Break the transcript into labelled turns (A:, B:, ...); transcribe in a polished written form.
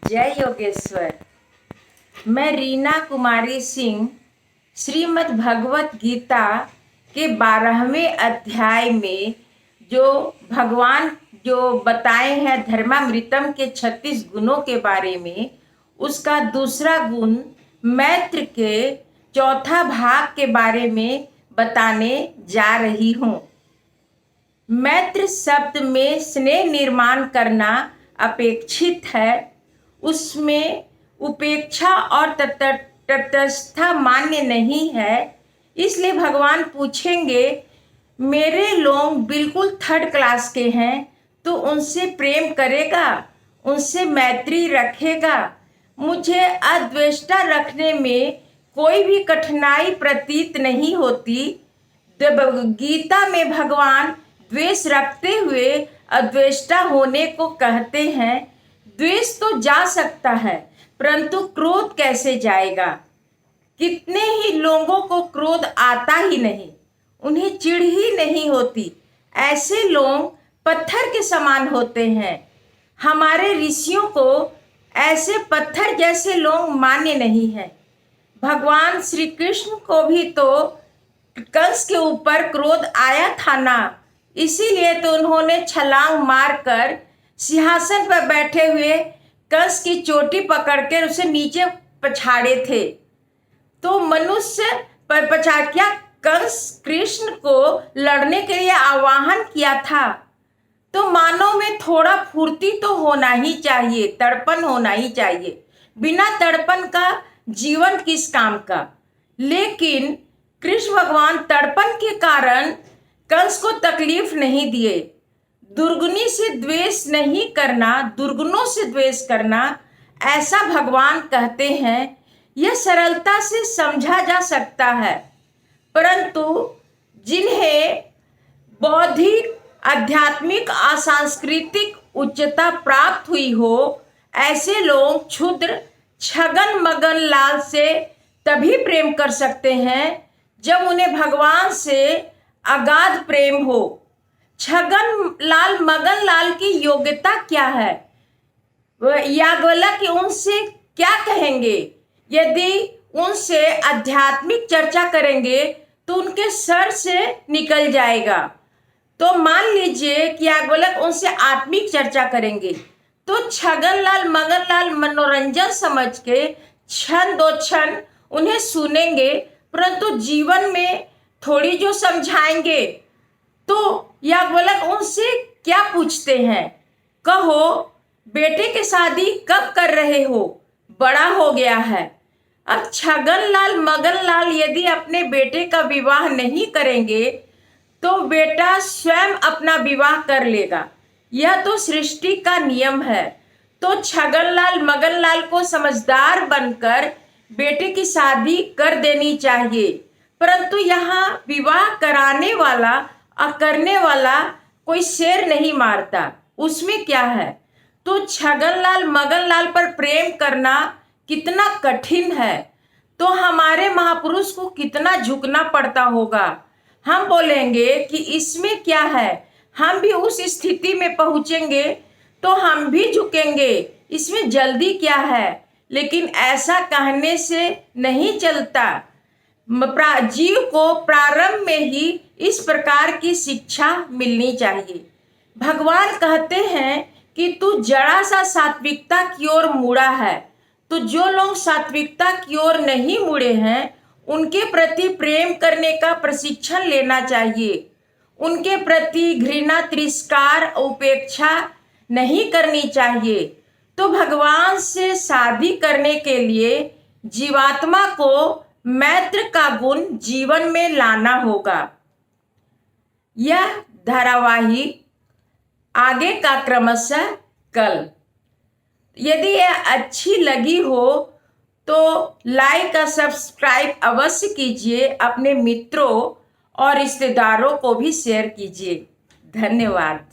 A: जय योगेश्वर। मैं रीना कुमारी सिंह श्रीमद् भगवत गीता के 12वें अध्याय में जो भगवान जो बताए हैं धर्मामृतम के 36 गुणों के बारे में, उसका दूसरा गुण मैत्र के चौथा भाग के बारे में बताने जा रही हूँ। मैत्र शब्द में स्नेह निर्माण करना अपेक्षित है, उसमें उपेक्षा और तटस्थता मान्य नहीं है। इसलिए भगवान पूछेंगे, मेरे लोग बिल्कुल थर्ड क्लास के हैं तो उनसे प्रेम करेगा, उनसे मैत्री रखेगा। मुझे अद्वेष्टा रखने में कोई भी कठिनाई प्रतीत नहीं होती। गीता में भगवान द्वेष रखते हुए अद्वेष्टा होने को कहते हैं। द्वेष तो जा सकता है, परंतु क्रोध कैसे जाएगा? कितने ही लोगों को क्रोध आता ही नहीं, उन्हें चिढ़ ही नहीं होती। ऐसे लोग पत्थर के समान होते हैं। हमारे ऋषियों को ऐसे पत्थर जैसे लोग मान्य नहीं है। भगवान श्री कृष्ण को भी तो कंस के ऊपर क्रोध आया था ना, इसीलिए तो उन्होंने छलांग मारकर सिंहासन पर बैठे हुए कंस की चोटी पकड़कर उसे नीचे पछाड़े थे। तो मनुष्य पर क्या कंस कृष्ण को लड़ने के लिए आह्वान किया था, तो मानव में थोड़ा फुर्ती तो होना ही चाहिए, तड़पन होना ही चाहिए। बिना तड़पन का जीवन किस काम का? लेकिन कृष्ण भगवान तड़पन के कारण कंस को तकलीफ नहीं दिए। दुर्गुणी से द्वेष नहीं करना, दुर्गुणों से द्वेष करना, ऐसा भगवान कहते हैं। यह सरलता से समझा जा सकता है, परंतु जिन्हें बौद्धिक, आध्यात्मिक, सांस्कृतिक उच्चता प्राप्त हुई हो, ऐसे लोग क्षुद्र छगन मगन लाल से तभी प्रेम कर सकते हैं जब उन्हें भगवान से अगाध प्रेम हो। छगन लाल मगन लाल की योग्यता क्या है? याज्ञवल्क्य उनसे क्या कहेंगे? यदि उनसे आध्यात्मिक चर्चा करेंगे तो उनके सर से निकल जाएगा। तो मान लीजिए कि याज्ञवल्क्य उनसे आत्मिक चर्चा करेंगे तो छगन लाल मगन लाल मनोरंजन समझ के क्षण दो क्षण उन्हें सुनेंगे, परंतु जीवन में थोड़ी जो समझाएंगे। तो याज्ञवल्क्य उनसे क्या पूछते हैं? कहो, बेटे की शादी कब कर रहे हो? बड़ा हो गया है। अब छगन लाल मगन लाल यदि अपने बेटे का विवाह नहीं करेंगे तो बेटा स्वयं अपना विवाह कर लेगा। यह तो सृष्टि का नियम है। तो छगन लाल मगन लाल को समझदार बनकर बेटे की शादी कर देनी चाहिए, परंतु यहाँ विवाह कराने वाला और करने वाला कोई शेर नहीं मारता। उसमें क्या है? तो छगन लाल मगन लाल पर प्रेम करना कितना कठिन है, तो हमारे महापुरुष को कितना झुकना पड़ता होगा। हम बोलेंगे कि इसमें क्या है, हम भी उस स्थिति में पहुंचेंगे तो हम भी झुकेंगे, इसमें जल्दी क्या है? लेकिन ऐसा कहने से नहीं चलता। जीव को प्रारंभ में ही इस प्रकार की शिक्षा मिलनी चाहिए। भगवान कहते हैं कि तू जरा सा सात्विकता की ओर मुड़ा है। तो जो लोग सात्विकता की ओर नहीं मुड़े हैं, उनके प्रति प्रेम करने का प्रशिक्षण लेना चाहिए। उनके प्रति घृणा, तिरस्कार, उपेक्षा नहीं करनी चाहिए। तो भगवान से शादी करने के लिए जीवात्मा को मैत्र का गुण जीवन में लाना होगा। यह धारावाहिक आगे का क्रमशः कल। यदि यह अच्छी लगी हो तो लाइक और सब्सक्राइब अवश्य कीजिए। अपने मित्रों और रिश्तेदारों को भी शेयर कीजिए। धन्यवाद।